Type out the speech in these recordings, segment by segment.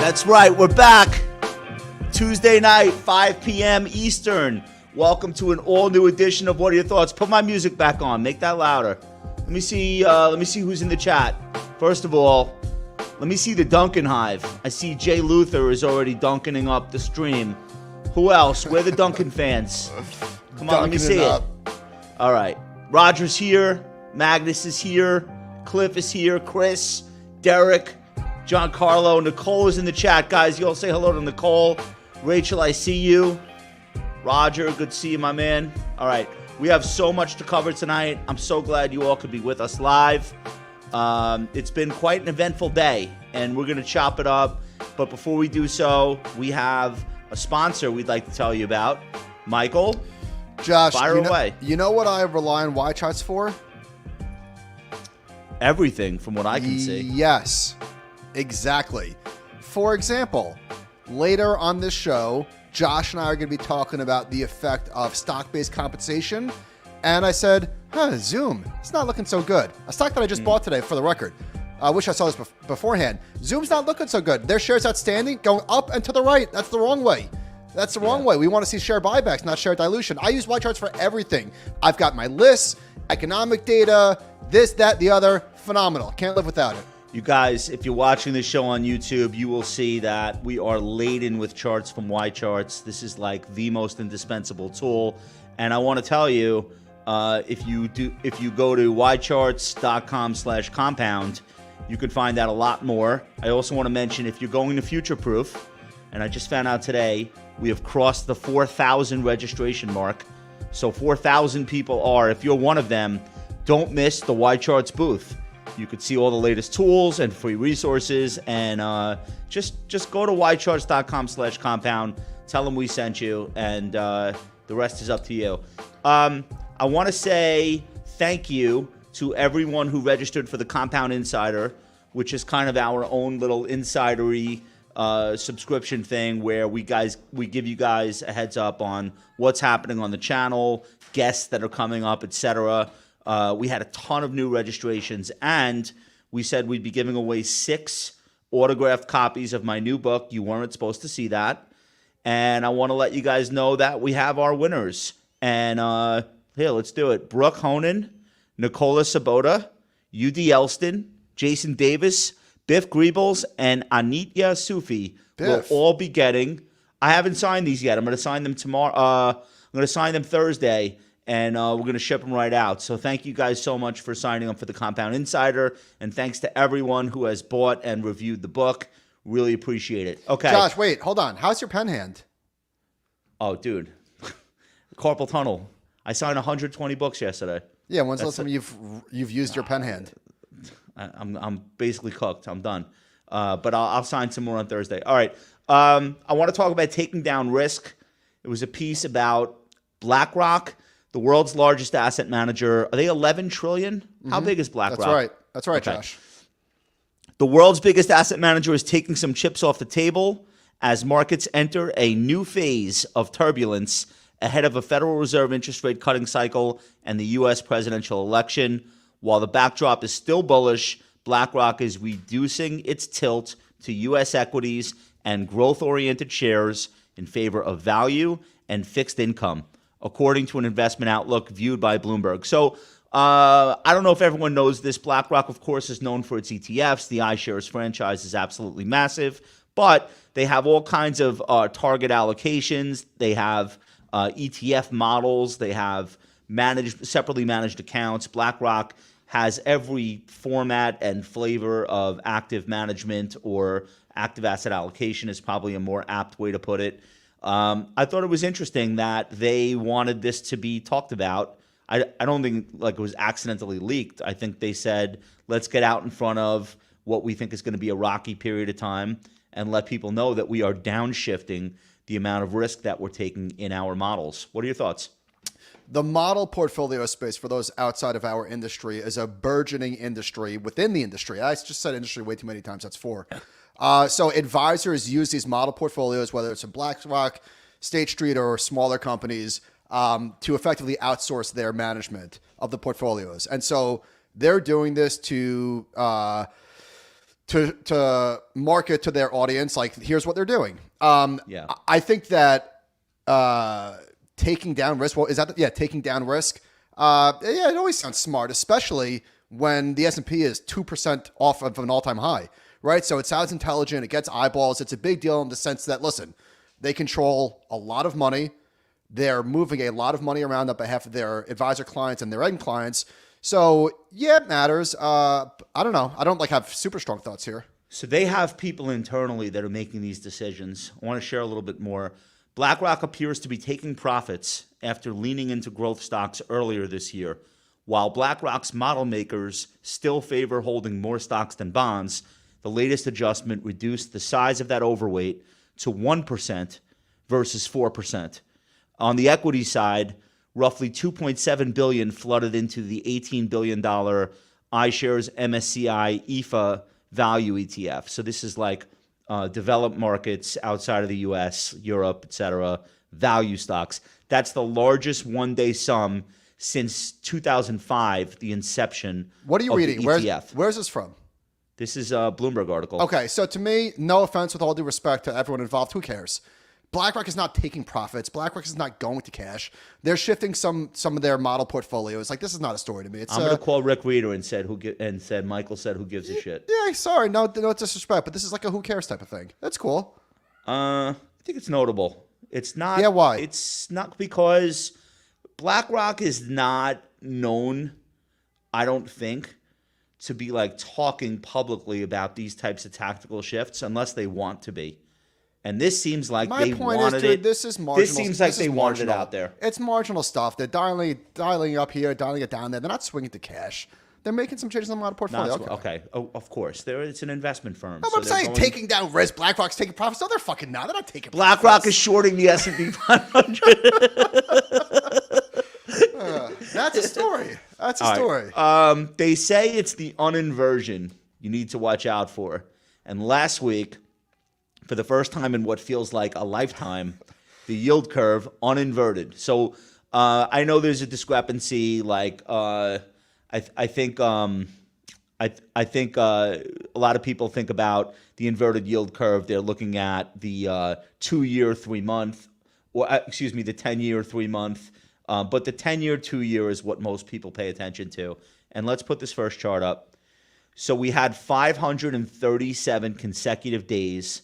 That's right, we're back. Tuesday night, 5 p.m. Eastern. Welcome to an all-new edition of What Are Your Thoughts? Put my music back on. Make that louder. Let me see who's in the chat. First of all, let me see the Duncan Hive. I see Jay Luther is already dunking up the stream. Who else? We're the Duncan fans. Come on, let me see it. All right. Roger's here. Magnus is here. Cliff is here. Chris, Derek, John Carlo, Nicole is in the chat. Guys, you all say hello to Nicole. Rachel, I see you. Roger, good to see you, my man. All right. We have so much to cover tonight. I'm so glad you all could be with us live. It's been quite an eventful day, and we're going to chop it up. But before we do so, we have a sponsor we'd like to tell you about. Michael, Josh, fire away. You know what I rely on Y charts for? Everything, from what I can see. Yes, exactly. For example, later on this show, Josh and I are going to be talking about the effect of stock-based compensation. And I said, Zoom, it's not looking so good. A stock that I just bought today, for the record. I wish I saw this beforehand. Zoom's not looking so good. Their shares outstanding going up and to the right. That's the wrong way. That's the wrong way. We want to see share buybacks, not share dilution. I use Y charts for everything. I've got my lists, economic data, this, that, the other. Phenomenal. Can't live without it. You guys, if you're watching this show on YouTube, you will see that we are laden with charts from Y Charts. This is like the most indispensable tool. And I want to tell you, if you go to ycharts.com/compound, you can find out a lot more. I also want to mention, if you're going to Future Proof, and I just found out today, we have crossed the 4,000 registration mark. So 4,000 people are. If you're one of them, don't miss the Y Charts booth. You could see all the latest tools and free resources, and just go to ycharts.com/compound. Tell them we sent you, and the rest is up to you. I want to say thank you to everyone who registered for the Compound Insider, which is kind of our own little insidery subscription thing where we give you guys a heads up on what's happening on the channel, guests that are coming up, etc. We had a ton of new registrations, and we said we'd be giving away 6 autographed copies of my new book. You weren't supposed to see that. And I want to let you guys know that we have our winners. And here, let's do it. Brooke Honan, Nicola Sabota, UD Elston, Jason Davis, Biff Greebles, and Anitya Sufi will all be getting. I haven't signed these yet. I'm going to sign them tomorrow. I'm going to sign them Thursday. And we're going to ship them right out. So thank you guys so much for signing up for the Compound Insider. And thanks to everyone who has bought and reviewed the book. Really appreciate it. Okay. Josh, wait, hold on. How's your pen hand? Oh, dude. Carpal tunnel. I signed 120 books yesterday. Yeah, when's the last time you've used your pen hand? I'm basically cooked. I'm done. But I'll sign some more on Thursday. All right. I want to talk about taking down risk. It was a piece about BlackRock, the world's largest asset manager. Are they 11 trillion? How big is BlackRock? That's right. That's right, Okay. Josh. The world's biggest asset manager is taking some chips off the table as markets enter a new phase of turbulence ahead of a Federal Reserve interest rate cutting cycle and the U.S. presidential election. While the backdrop is still bullish, BlackRock is reducing its tilt to U.S. equities and growth-oriented shares in favor of value and fixed income, according to an investment outlook viewed by Bloomberg. So I don't know if everyone knows this. BlackRock, of course, is known for its ETFs. The iShares franchise is absolutely massive, but they have all kinds of target allocations. They have ETF models. They have separately managed accounts. BlackRock has every format and flavor of active management, or active asset allocation is probably a more apt way to put it. I thought it was interesting that they wanted this to be talked about. I don't think like it was accidentally leaked. I think they said, let's get out in front of what we think is going to be a rocky period of time and let people know that we are downshifting the amount of risk that we're taking in our models. What are your thoughts? The model portfolio space, for those outside of our industry, is a burgeoning industry within the industry. I just said industry way too many times. That's 4. So advisors use these model portfolios, whether it's in BlackRock, State Street, or smaller companies, to effectively outsource their management of the portfolios. And so they're doing this to to market to their audience, like, here's what they're doing. Yeah. I think that taking down risk. Well, is that taking down risk? It always sounds smart, especially when the S&P is 2% off of an all-time high, right? So it sounds intelligent. It gets eyeballs. It's a big deal in the sense that, listen, they control a lot of money. They're moving a lot of money around on behalf of their advisor clients and their end clients. So yeah, it matters. I don't know. I don't have super strong thoughts here. So they have people internally that are making these decisions. I want to share a little bit more. BlackRock appears to be taking profits after leaning into growth stocks earlier this year. While BlackRock's model makers still favor holding more stocks than bonds, the latest adjustment reduced the size of that overweight to 1% versus 4%. On the equity side, roughly $2.7 billion flooded into the $18 billion iShares MSCI EFA value ETF. So this is like developed markets outside of the U.S., Europe, etc., value stocks. That's the largest one-day sum since 2005, the inception. What are you reading? The ETF. Where's this from? This is a Bloomberg article. Okay, so to me, no offense, with all due respect to everyone involved, who cares? BlackRock is not taking profits. BlackRock is not going to cash. They're shifting some of their model portfolios. Like, this is not a story to me. I'm going to call Rick Reeder and said Michael said who gives a shit. Yeah, sorry, no disrespect, but this is like a who cares type of thing. That's cool. I think it's notable. It's not. Yeah, why? It's not because BlackRock is not known, I don't think, to be like talking publicly about these types of tactical shifts unless they want to be. And this seems like they wanted it. This is marginal. This seems like they wanted it out there. It's marginal stuff. They're dialing up here, dialing it down there. They're not swinging to cash. They're making some changes on the portfolio. Okay. Oh, of course. It's an investment firm. No, so I'm saying taking down risk. BlackRock's taking profits. No, they're fucking not. They're not taking profits. BlackRock is shorting the S&P 500. That's a story. That's a story. Right. They say it's the uninversion you need to watch out for. And last week, for the first time in what feels like a lifetime, the yield curve uninverted. So I know there's a discrepancy. Like I think a lot of people think about the inverted yield curve. They're looking at the 2-year, 3-month, or the 10-year, 3-month. But the 10-year, 2-year is what most people pay attention to. And let's put this first chart up. So we had 537 consecutive days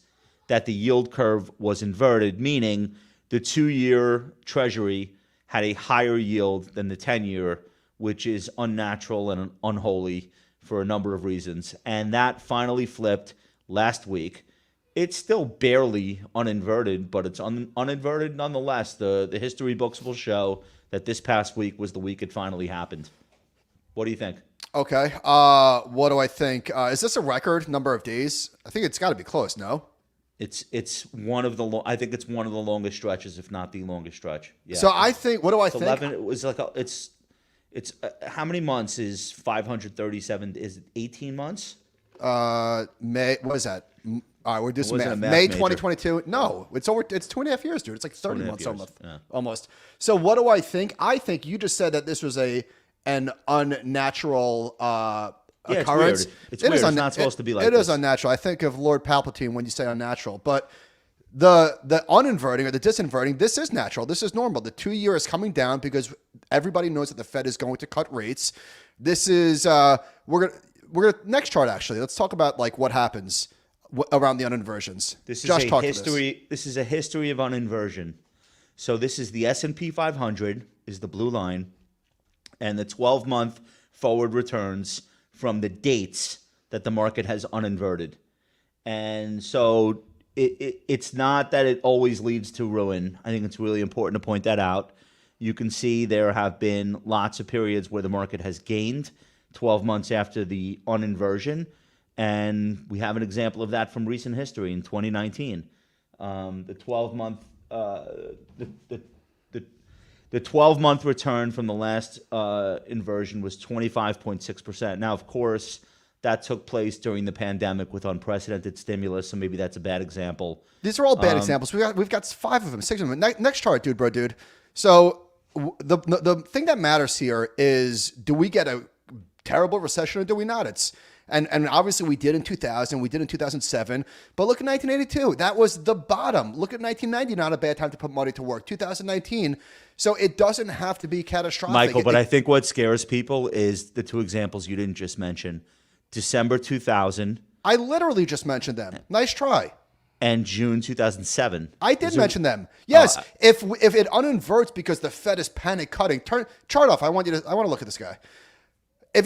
that the yield curve was inverted, meaning the 2-year Treasury had a higher yield than the 10-year, which is unnatural and unholy for a number of reasons. And that finally flipped last week. It's still barely uninverted, but it's uninverted nonetheless. The history books will show that this past week was the week it finally happened. What do you think? Okay. What do I think? Is this a record number of days? I think it's got to be close, no? It's one of the I think it's one of the longest stretches, if not the longest stretch. Yeah. So I think. What do I think? 11. It was like it's how many months is 537? Is it 18 months? May. What is that? All right, we're doing some math. Math May major. 2022. No, it's over. It's 2.5 years, dude. It's like 30 months years. Yeah. almost. So what do I think? I think you just said that this was an unnatural occurrence. It's weird. It's not supposed to be like this. It is unnatural. I think of Lord Palpatine when you say unnatural, but the uninverting or the disinverting, this is natural. This is normal. The 2-year is coming down because everybody knows that the Fed is going to cut rates. This is we're gonna next chart actually. Let's talk about like what happens around the uninversions. This is a history. This is a history of uninversion. So this is the S&P 500 is the blue line, and the 12-month forward returns from the dates that the market has uninverted. And so it's not that it always leads to ruin. I think it's really important to point that out. You can see there have been lots of periods where the market has gained 12 months after the uninversion. And we have an example of that from recent history in 2019. The 12-month the 12-month return from the last inversion was 25.6%. Now, of course, that took place during the pandemic with unprecedented stimulus, so maybe that's a bad example. These are all bad examples. We've got 5 of them, 6 of them. Next chart, dude. So the thing that matters here is, do we get a terrible recession or do we not? And obviously we did in 2000, we did in 2007. But look at 1982. That was the bottom. Look at 1990. Not a bad time to put money to work. 2019. So it doesn't have to be catastrophic. Michael, but I think what scares people is the two examples you didn't just mention. December 2000. I literally just mentioned them. Nice try. And June 2007. I did mention them. Yes, if it uninverts because the Fed is panic cutting, chart off. I want to look at this guy. If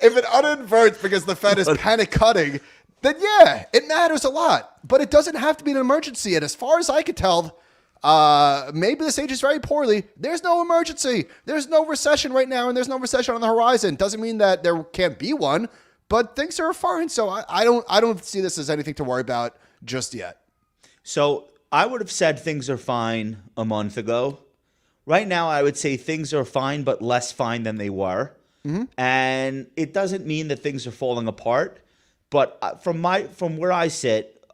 if it uninverts because the Fed is panic cutting, then yeah, it matters a lot. But it doesn't have to be an emergency. And as far as I could tell, maybe this ages very poorly. There's no emergency. There's no recession right now, and there's no recession on the horizon. Doesn't mean that there can't be one. But things are fine, so I don't see this as anything to worry about just yet. So I would have said things are fine a month ago. Right now, I would say things are fine, but less fine than they were. Mm-hmm. And it doesn't mean that things are falling apart. But from where I sit,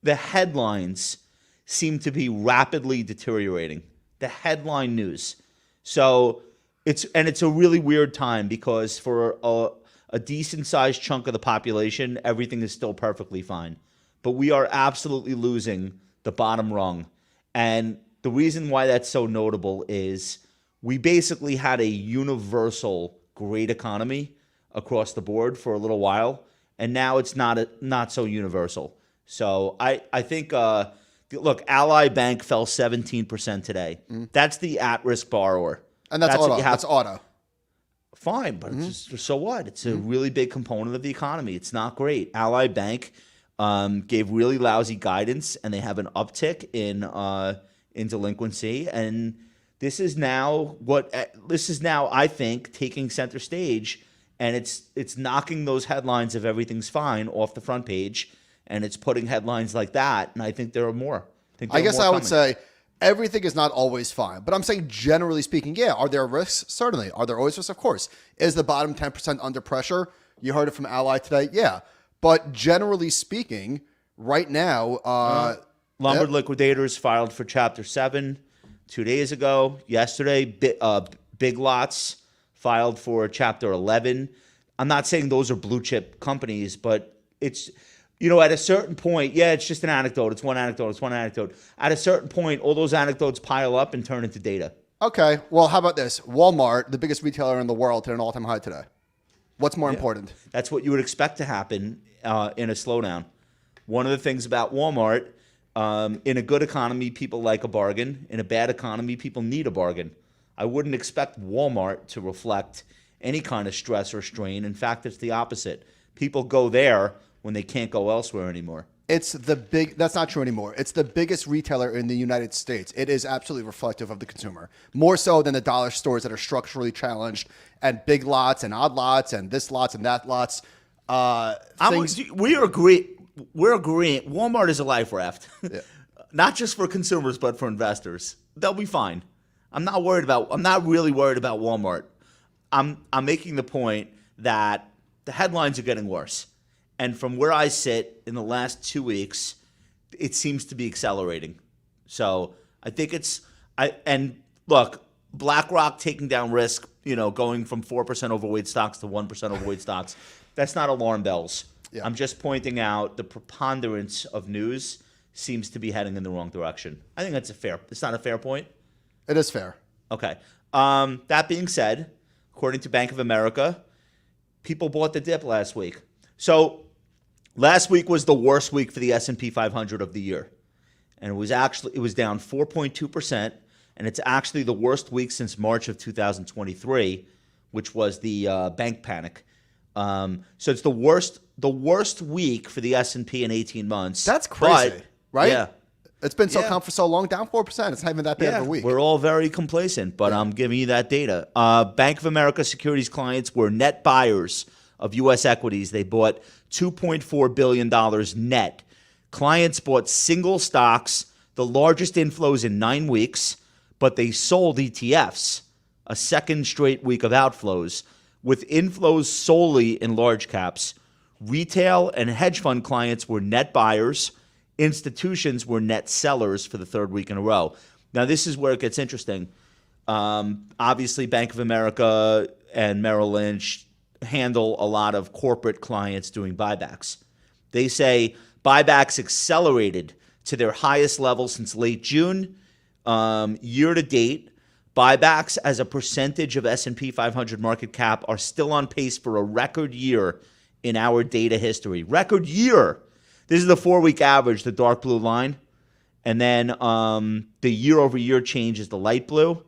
the headlines seem to be rapidly deteriorating. The headline news. So it's a really weird time because for a decent-sized chunk of the population, everything is still perfectly fine. But we are absolutely losing the bottom rung. And the reason why that's so notable is we basically had a universal great economy across the board for a little while, and now it's not so universal. So I think, look, Ally Bank fell 17% today. Mm-hmm. That's the at-risk borrower. And that's auto. That's auto. Fine, but it's just, so what? It's a really big component of the economy. It's not great. Ally Bank gave really lousy guidance, and they have an uptick in delinquency. And this is now I think taking center stage, and it's knocking those headlines of everything's fine off the front page, and it's putting headlines like that. And I think there are more. I guess I would say everything is not always fine, but I'm saying generally speaking, yeah. Are there risks? Certainly. Are there always risks? Of course. Is the bottom 10% under pressure? You heard it from Ally today. Yeah. But generally speaking, right now, Lombard Liquidators filed for Chapter 7 2 days ago. Yesterday, Big Lots filed for Chapter 11. I'm not saying those are blue chip companies, but it's, at a certain point, yeah, it's just an anecdote. It's one anecdote. At a certain point, all those anecdotes pile up and turn into data. Okay. Well, how about this? Walmart, the biggest retailer in the world, hit an all-time high today. What's more important? That's what you would expect to happen in a slowdown. One of the things about Walmart, in a good economy, people like a bargain. In a bad economy, people need a bargain. I wouldn't expect Walmart to reflect any kind of stress or strain. In fact, it's the opposite. People go there when they can't go elsewhere anymore. That's not true anymore. It's the biggest retailer in the United States. It is absolutely reflective of the consumer. More so than the dollar stores that are structurally challenged and Big Lots and Odd Lots and this lots and that lots. We're agreeing. Walmart is a life raft. Yeah. Not just for consumers, but for investors. They'll be fine. I'm not really worried about Walmart. I'm making the point that the headlines are getting worse. And from where I sit in the last 2 weeks, it seems to be accelerating. So I think and look, BlackRock taking down risk, going from 4% overweight stocks to 1% overweight stocks, that's not alarm bells. Yeah. I'm just pointing out the preponderance of news seems to be heading in the wrong direction. I think it's not a fair point. It is fair. Okay. That being said, according to Bank of America, people bought the dip last week. So last week was the worst week for the S&P 500 of the year. And it was down 4.2%, and it's actually the worst week since March of 2023, which was the bank panic. So it's the worst week for the S&P in 18 months. That's crazy, right? Yeah. It's been comp for so long, down 4%. It's not even that bad of a week. We're all very complacent, but I'm giving you that data. Bank of America securities clients were net buyers of U.S. equities. They bought $2.4 billion net. Clients bought single stocks, the largest inflows in 9 weeks, but they sold ETFs, a second straight week of outflows, with inflows solely in large caps. Retail and hedge fund clients were net buyers. Institutions were net sellers for the third week in a row. Now, this is where it gets interesting. Obviously, Bank of America and Merrill Lynch handle a lot of corporate clients doing buybacks. They say buybacks accelerated to their highest level since late June. Year to date, buybacks as a percentage of S&P 500 market cap are still on pace for a record year in our data history. Record year. This is the 4-week average, the dark blue line. And then the year-over-year change is the light blue.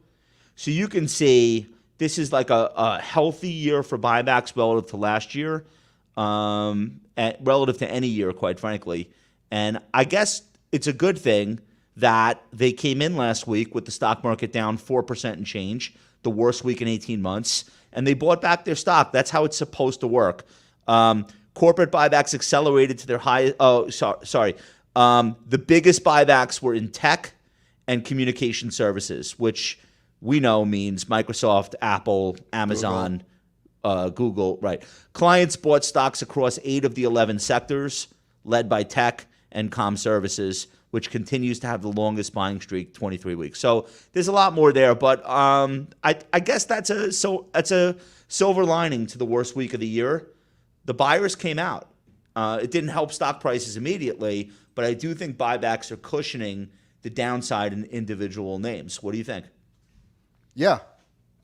So you can see this is like a healthy year for buybacks relative to last year, relative to any year, quite frankly. And I guess it's a good thing that they came in last week with the stock market down 4% and change, the worst week in 18 months, and they bought back their stock. That's how it's supposed to work. Corporate buybacks accelerated to their highest. Oh, sorry. The biggest buybacks were in tech and communication services, which we know means Microsoft, Apple, Amazon, Google, right. Clients bought stocks across 8 of the 11 sectors, led by tech and comm services, which continues to have the longest buying streak, 23 weeks. So there's a lot more there, but I guess that's a silver lining to the worst week of the year. The buyers came out. It didn't help stock prices immediately, but I do think buybacks are cushioning the downside in individual names. What do you think? Yeah.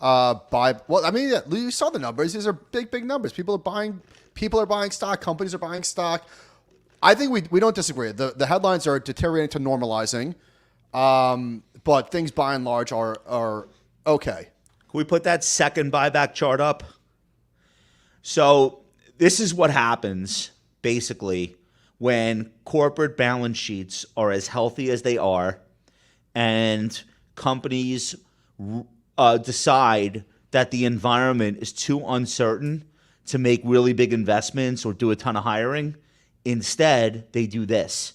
You saw the numbers. These are big numbers. People are buying stock. Companies are buying stock. I think we don't disagree. The headlines are deteriorating to normalizing, but things by and large are okay. Can we put that second buyback chart up? So this is what happens, basically, when corporate balance sheets are as healthy as they are and companies decide that the environment is too uncertain to make really big investments or do a ton of hiring. Instead, they do this.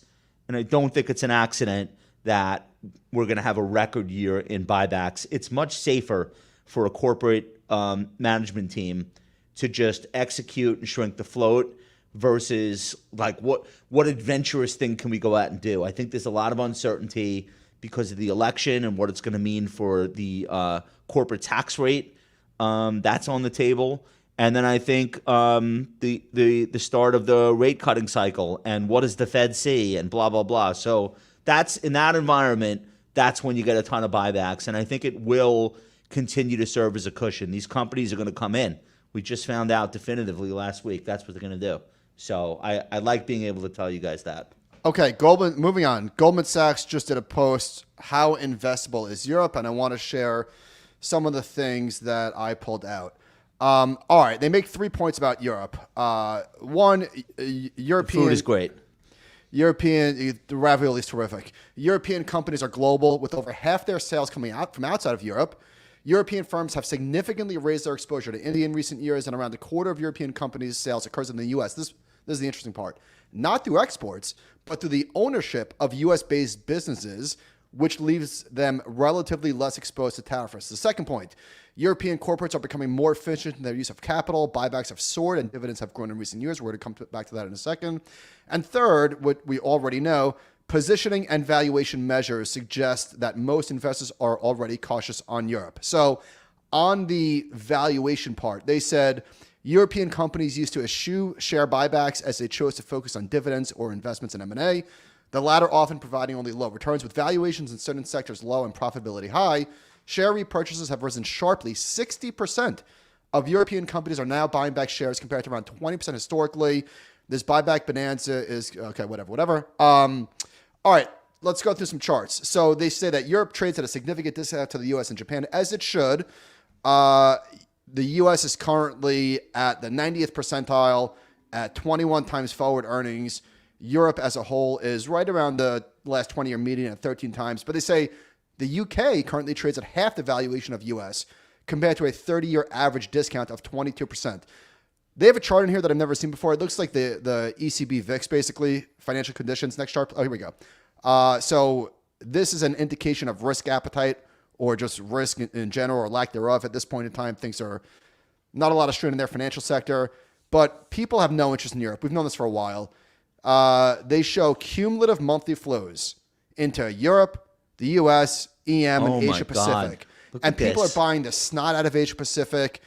And I don't think it's an accident that we're going to have a record year in buybacks. It's much safer for a corporate management team to just execute and shrink the float versus like what adventurous thing can we go out and do? I think there's a lot of uncertainty because of the election and what it's going to mean for the corporate tax rate. That's on the table. And then I think the start of the rate cutting cycle and what does the Fed see and blah, blah, blah. So that's in that environment, that's when you get a ton of buybacks. And I think it will continue to serve as a cushion. These companies are going to come in. We just found out definitively last week that's what they're going to do. So I like being able to tell you guys that. Okay, moving on. Goldman Sachs just did a post, how investable is Europe? And I want to share some of the things that I pulled out. All right, they make 3 points about Europe. One, European... The food is great. The ravioli is terrific. European companies are global, with over half their sales coming out from outside of Europe. European firms have significantly raised their exposure to India in recent years, and around a quarter of European companies' sales occurs in the U.S. This is the interesting part. Not through exports, but through the ownership of U.S.-based businesses, which leaves them relatively less exposed to tariff risks. The second point, European corporates are becoming more efficient in their use of capital. Buybacks have soared and dividends have grown in recent years. We're going to come back to that in a second. And third, what we already know, positioning and valuation measures suggest that most investors are already cautious on Europe. So on the valuation part, they said European companies used to eschew share buybacks as they chose to focus on dividends or investments in M&A, the latter often providing only low returns. With valuations in certain sectors low and profitability high, share repurchases have risen sharply. 60% of European companies are now buying back shares compared to around 20% historically. This buyback bonanza is, okay, whatever. All right, let's go through some charts. So they say that Europe trades at a significant discount to the U.S. and Japan, as it should. The U.S. is currently at the 90th percentile at 21 times forward earnings. Europe as a whole is right around the last 20-year median at 13 times. But they say the UK currently trades at half the valuation of U.S. compared to a 30-year average discount of 22%. They have a chart in here that I've never seen before. It looks like the ECB VIX, basically, financial conditions. Next chart. Oh, here we go. So this is an indication of risk appetite or just risk in general or lack thereof. At this point in time, things are not a lot of strain in their financial sector. But people have no interest in Europe. We've known this for a while. They show cumulative monthly flows into Europe, the U.S., EM, and Asia Pacific. And people are buying the snot out of Asia Pacific.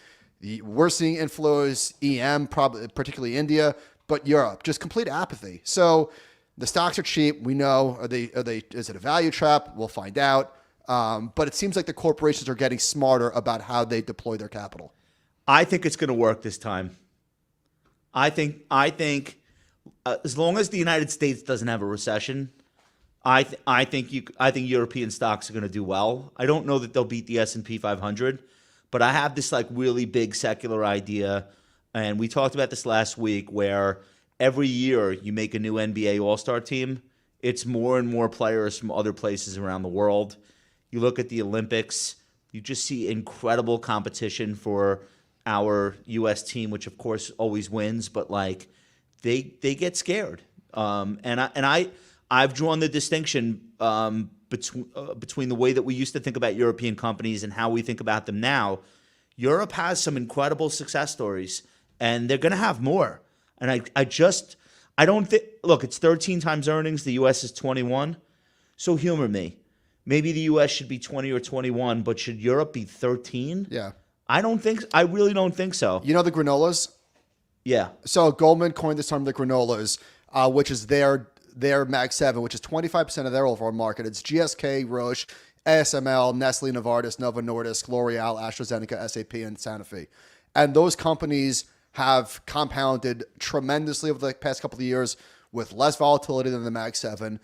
We're seeing inflows, EM, probably particularly India, but Europe, just complete apathy. So the stocks are cheap. We know, is it a value trap? We'll find out. But it seems like the corporations are getting smarter about how they deploy their capital. I think it's going to work this time. I think as long as the United States doesn't have a recession, I think European stocks are going to do well. I don't know that they'll beat the S&P 500, but I have this like really big secular idea, and we talked about this last week, where every year you make a new NBA All-Star team, it's more and more players from other places around the world. You look at the Olympics, you just see incredible competition for our U.S. team, which of course always wins, but like they get scared. I've drawn the distinction between the way that we used to think about European companies and how we think about them now. Europe has some incredible success stories, and they're going to have more. And I don't think, look, it's 13 times earnings. The U.S. is 21. So humor me. Maybe the U.S. should be 20 or 21, but should Europe be 13? Yeah. I really don't think so. You know the granolas? Yeah. So Goldman coined this term, the granolas, which is their Mag 7, which is 25% of their overall market. It's GSK, Roche, ASML, Nestle, Novartis, Novo Nordisk, L'Oreal, AstraZeneca, SAP, and Sanofi. And those companies have compounded tremendously over the past couple of years with less volatility than the Mag 7.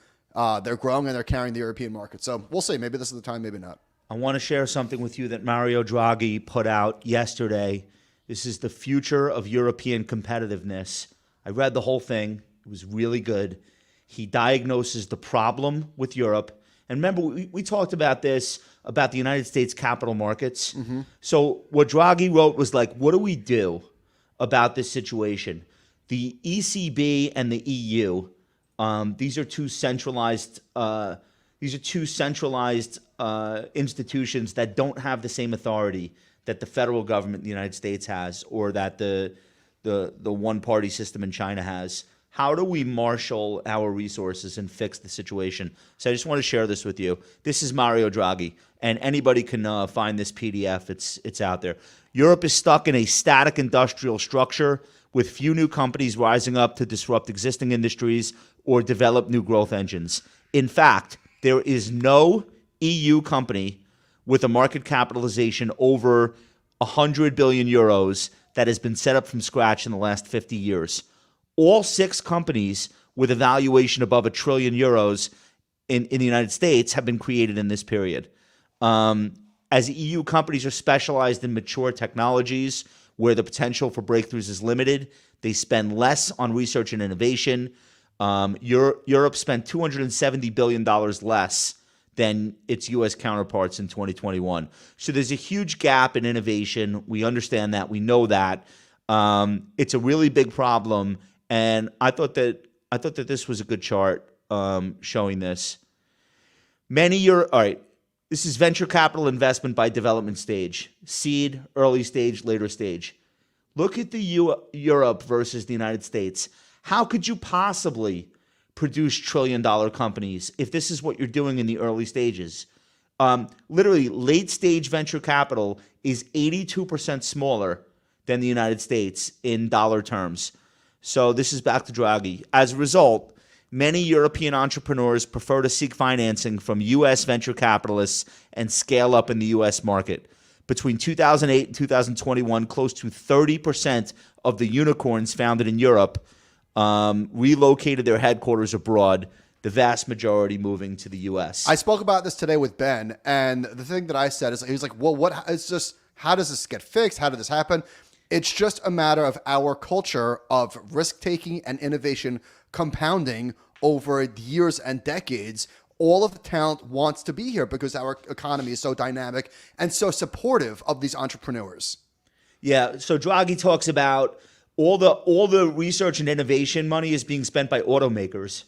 They're growing and they're carrying the European market. So we'll see. Maybe this is the time, maybe not. I want to share something with you that Mario Draghi put out yesterday. This is the future of European competitiveness. I read the whole thing. It was really good. He diagnoses the problem with Europe. And remember, we talked about this, about the United States capital markets. Mm-hmm. So what Draghi wrote was like, what do we do about this situation? The ECB and the EU, these are two centralized institutions that don't have the same authority that the federal government in the United States has, or that the one-party system in China has. How do we marshal our resources and fix the situation? So I just want to share this with you. This is Mario Draghi, and anybody can find this PDF. It's out there. Europe is stuck in a static industrial structure with few new companies rising up to disrupt existing industries or develop new growth engines. In fact, there is no EU company with a market capitalization over 100 billion euros that has been set up from scratch in the last 50 years. All 6 companies with a valuation above €1 trillion in the United States have been created in this period. As EU companies are specialized in mature technologies where the potential for breakthroughs is limited, they spend less on research and innovation. Europe spent $270 billion less than its U.S. counterparts in 2021. So there's a huge gap in innovation. We understand that. We know that. It's a really big problem. And I thought that this was a good chart showing this. All right, this is venture capital investment by development stage: seed, early stage, later stage. Look at the Europe versus the United States. How could you possibly produce trillion-dollar companies if this is what you're doing in the early stages? Literally, late-stage venture capital is 82% smaller than the United States in dollar terms. So this is back to Draghi. As a result, many European entrepreneurs prefer to seek financing from U.S. venture capitalists and scale up in the U.S. market. Between 2008 and 2021, close to 30% of the unicorns founded in Europe relocated their headquarters abroad, the vast majority moving to the U.S. I spoke about this today with Ben, and the thing that I said is, he was like, well, how does this get fixed? How did this happen? It's just a matter of our culture of risk-taking and innovation compounding over years and decades. All of the talent wants to be here because our economy is so dynamic and so supportive of these entrepreneurs. Yeah, so Draghi talks about all the research and innovation money is being spent by automakers.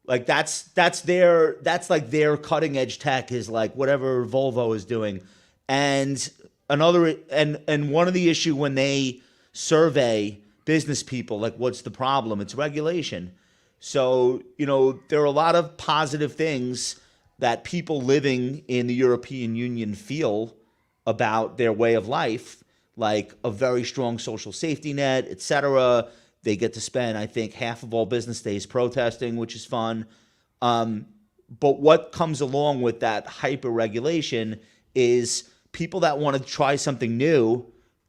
Like that's like their cutting edge tech is like whatever Volvo is doing. And one of the issue when they survey business people, like what's the problem? It's regulation. So, there are a lot of positive things that people living in the European Union feel about their way of life, like a very strong social safety net, etc. They get to spend, I think, half of all business days protesting, which is fun. But what comes along with that hyper regulation is people that want to try something new.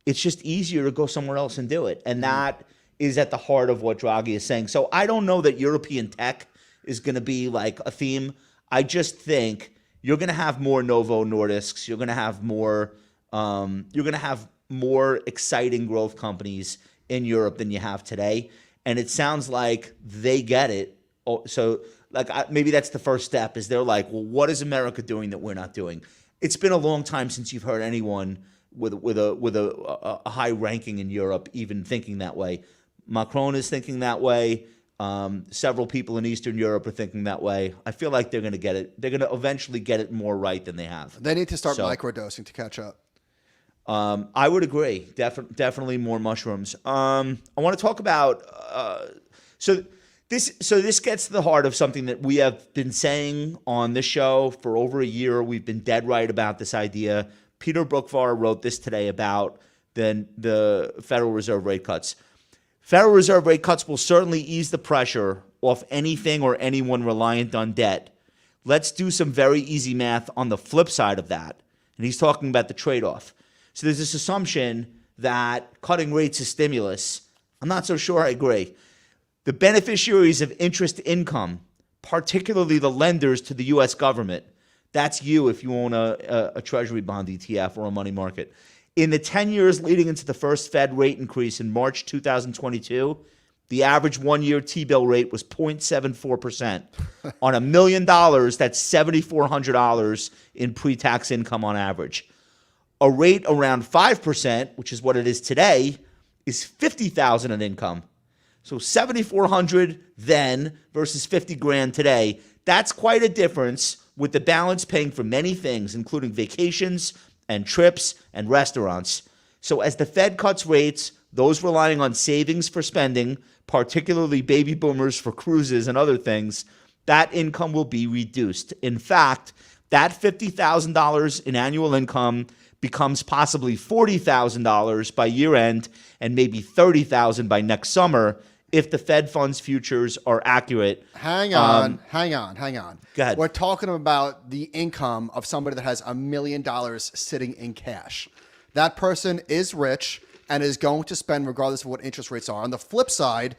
It's just easier to go somewhere else and do it. And that is at the heart of what Draghi is saying. So I don't know that European tech is going to be like a theme. I just think you're going to have more Novo Nordisks. You're going to have more exciting growth companies in Europe than you have today. And it sounds like they get it. So like maybe that's the first step is they're like, well, what is America doing that we're not doing? It's been a long time since you've heard anyone with a high ranking in Europe even thinking that way. Macron is thinking that way. Several people in Eastern Europe are thinking that way. I feel like they're going to get it. They're going to eventually get it more right than they have. They need to start microdosing to catch up. I would agree. Definitely more mushrooms. I want to talk about so this gets to the heart of something that we have been saying on this show for over a year. We've been dead right about this idea. Peter Brookvar wrote this today about the Federal Reserve rate cuts. Federal Reserve rate cuts will certainly ease the pressure off anything or anyone reliant on debt. Let's do some very easy math on the flip side of that. And he's talking about the trade-off. So there's this assumption that cutting rates is stimulus. I'm not so sure I agree. The beneficiaries of interest income, particularly the lenders to the U.S. government, that's you if you own a Treasury bond ETF or a money market. In the 10 years leading into the first Fed rate increase in March 2022, the average one-year T-bill rate was 0.74%. On $1 million, that's $7,400 in pre-tax income on average. A rate around 5%, which is what it is today, is $50,000 in income. So $7,400 then versus $50,000 today. That's quite a difference, with the balance paying for many things, including vacations and trips and restaurants. So as the Fed cuts rates, those relying on savings for spending, particularly baby boomers for cruises and other things, that income will be reduced. In fact, that $50,000 in annual income becomes possibly $40,000 by year end and maybe $30,000 by next summer if the Fed funds futures are accurate. Hang on. Go ahead. We're talking about the income of somebody that has $1 million sitting in cash. That person is rich and is going to spend regardless of what interest rates are. On the flip side,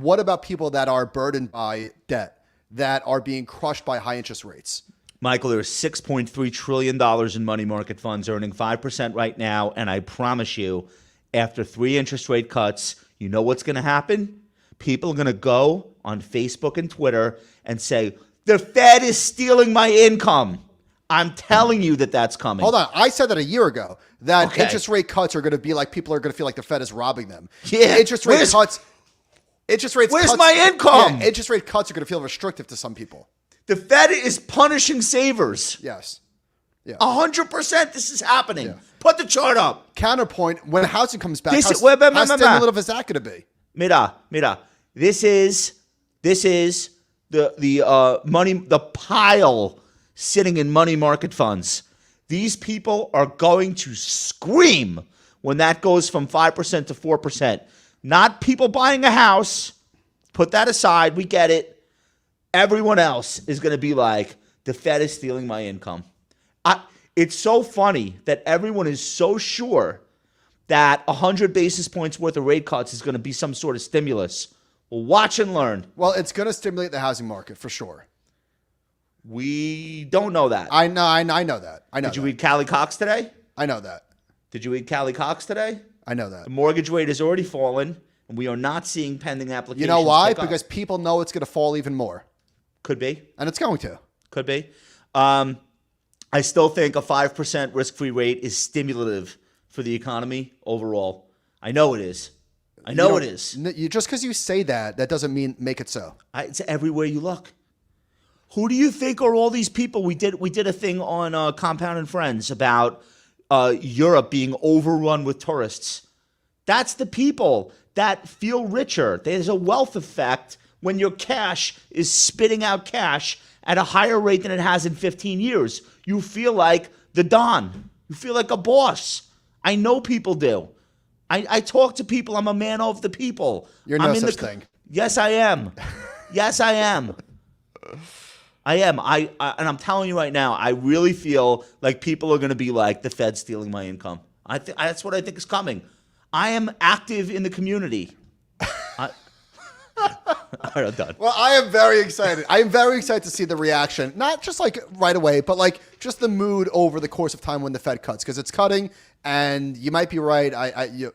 what about people that are burdened by debt, that are being crushed by high interest rates? Michael, there's $6.3 trillion in money market funds earning 5% right now. And I promise you, after 3 interest rate cuts, you know what's going to happen? People are going to go on Facebook and Twitter and say, the Fed is stealing my income. I'm telling you that that's coming. Hold on. I said that a year ago, that interest rate cuts are going to be like, people are going to feel like the Fed is robbing them. Yeah. Interest rate cuts. Where's my income? Yeah, interest rate cuts are going to feel restrictive to some people. The Fed is punishing savers. Yes. Yeah. 100% this is happening. Yeah. Put the chart up. Counterpoint, when housing comes back, how stimulative is that going to be? Mira. This is the money, the pile sitting in money market funds. These people are going to scream when that goes from 5% to 4%. Not people buying a house. Put that aside. We get it. Everyone else is going to be like, the Fed is stealing my income. It's so funny that everyone is so sure that 100 basis points worth of rate cuts is going to be some sort of stimulus. Well, watch and learn. Well, it's going to stimulate the housing market for sure. We don't know that. I know that. Did you read Callie Cox today? I know that. Did you read Callie Cox today? I know that. The mortgage rate has already fallen, and we are not seeing pending applications. You know why? Because people know it's going to fall even more. Could be. And it's going to. Could be. I still think a 5% risk-free rate is stimulative for the economy overall. I know it is. It is. Just because you say that doesn't mean make it so. It's everywhere you look. Who do you think are all these people? We did a thing on Compound and Friends about Europe being overrun with tourists. That's the people that feel richer. There's a wealth effect when your cash is spitting out cash at a higher rate than it has in 15 years. You feel like the Don. You feel like a boss. I know people do. I talk to people. I'm a man of the people. You're no such thing. Yes, I am. Yes, I am. I am. And I'm telling you right now, I really feel like people are going to be like, the Fed's stealing my income. That's what I think is coming. I am active in the community. All right, I'm done. Well, I am very excited. I am very excited to see the reaction, not just like right away, but like just the mood over the course of time when the Fed cuts, because it's cutting, and you might be right.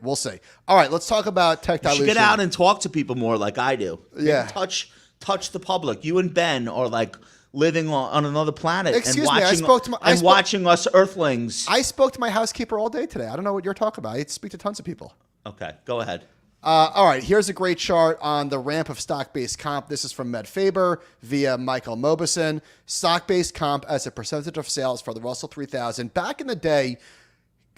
We'll see. All right, let's talk about tech dilution. You should get out and talk to people more like I do. Yeah. Touch the public. You and Ben are like living on another planet. Excuse me, watching us Earthlings. I spoke to my housekeeper all day today. I don't know what you're talking about. I speak to tons of people. Okay, go ahead. All right, here's a great chart on the ramp of stock-based comp. This is from MedFaber via Michael Mobison. Stock-based comp as a percentage of sales for the Russell 3000. Back in the day,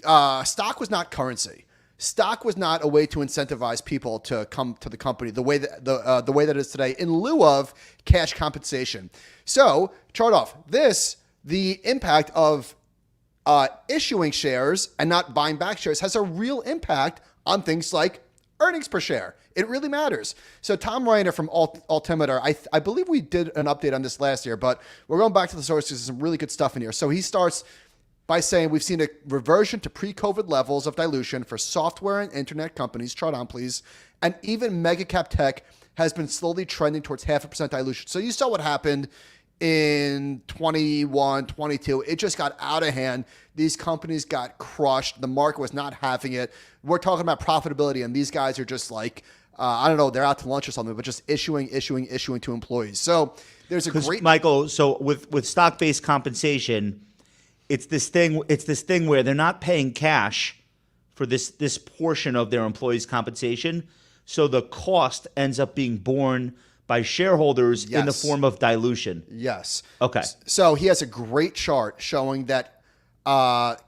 stock was not currency. Stock was not a way to incentivize people to come to the company the way that it is today, in lieu of cash compensation. So, chart off this: the impact of issuing shares and not buying back shares has a real impact on things like earnings per share. It really matters. So Tom Reiner from Altimeter, I believe we did an update on this last year, but we're going back to the sources. There's some really good stuff in here. So he starts by saying we've seen a reversion to pre-COVID levels of dilution for software and internet companies. Chart on, please. And even mega cap tech has been slowly trending towards 0.5% dilution. So you saw what happened in 21, 22. It just got out of hand. These companies got crushed. The market was not having it. We're talking about profitability, and these guys are just like, I don't know, they're out to lunch or something, but just issuing to employees. So there's a great... Michael, so with stock-based compensation, it's this thing where they're not paying cash for this portion of their employees' compensation. So the cost ends up being borne by shareholders in the form of dilution. Yes. Okay. So he has a great chart showing that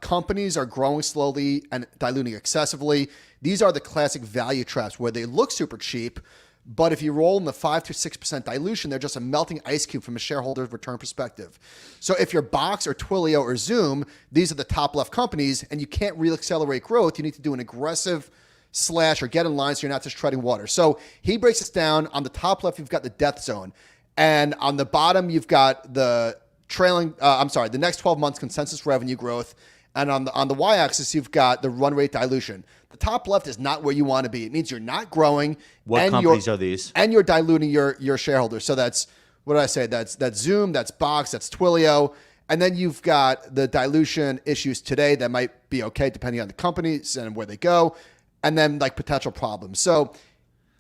companies are growing slowly and diluting excessively. These are the classic value traps where they look super cheap, but if you roll in the 5 to 6% dilution, they're just a melting ice cube from a shareholder's return perspective. So if you're Box or Twilio or Zoom, these are the top left companies, and you can't re-accelerate growth. You need to do an aggressive slash or get in line so you're not just treading water. So he breaks this down. On the top left, you've got the death zone. And on the bottom, you've got the the next 12 months consensus revenue growth. And on the y-axis, you've got the run rate dilution. The top left is not where you want to be. It means you're not growing. What companies are these? And you're diluting your shareholders. So that's, what did I say? That's Zoom, that's Box, that's Twilio. And then you've got the dilution issues today that might be okay depending on the companies and where they go. And then like potential problems. So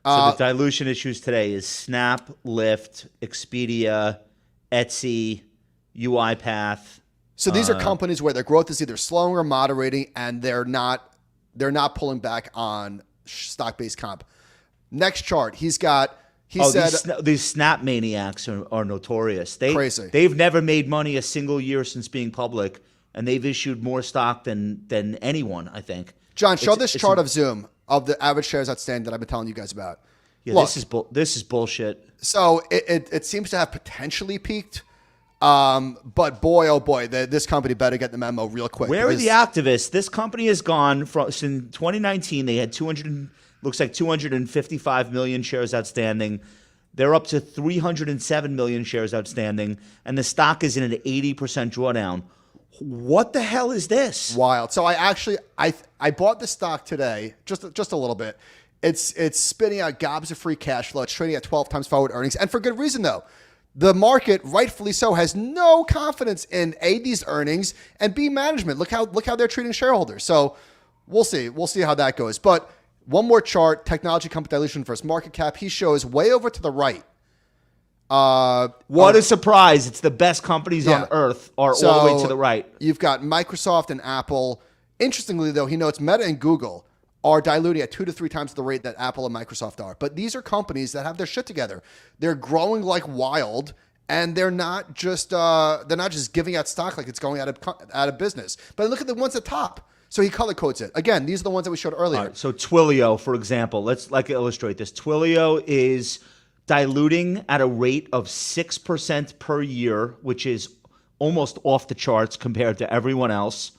the dilution issues today is Snap, Lyft, Expedia, Etsy, UiPath. So these are companies where their growth is either slowing or moderating, and they're not pulling back on stock-based comp. Next chart, he said these Snap maniacs are notorious. Crazy. They've never made money a single year since being public, and they've issued more stock than anyone, I think. John, show this chart of Zoom of the average shares outstanding that I've been telling you guys about. Yeah, Look, this is bullshit. So it seems to have potentially peaked, but boy, oh boy, this company better get the memo real quick. Where are the activists? This company has gone from, since 2019, they had 255 million shares outstanding. They're up to 307 million shares outstanding, and the stock is in an 80% drawdown. What the hell is this? Wild. So I bought the stock today, just a little bit. It's spitting out gobs of free cash flow. It's trading at 12 times forward earnings, and for good reason though. The market, rightfully so, has no confidence in A, these earnings, and B, management. Look how they're treating shareholders. So we'll see. We'll see how that goes. But one more chart: technology company dilution versus market cap. He shows way over to the right. What a surprise. It's the best companies on earth are all the way to the right. You've got Microsoft and Apple. Interestingly, though, he notes Meta and Google are diluting at 2 to 3 times the rate that Apple and Microsoft are. But these are companies that have their shit together. They're growing like wild, and they're not just giving out stock like it's going out of business. But look at the ones at top. So he color codes it. Again, these are the ones that we showed earlier. All right, so Twilio, for example, let's illustrate this. Twilio is diluting at a rate of 6% per year, which is almost off the charts compared to everyone else.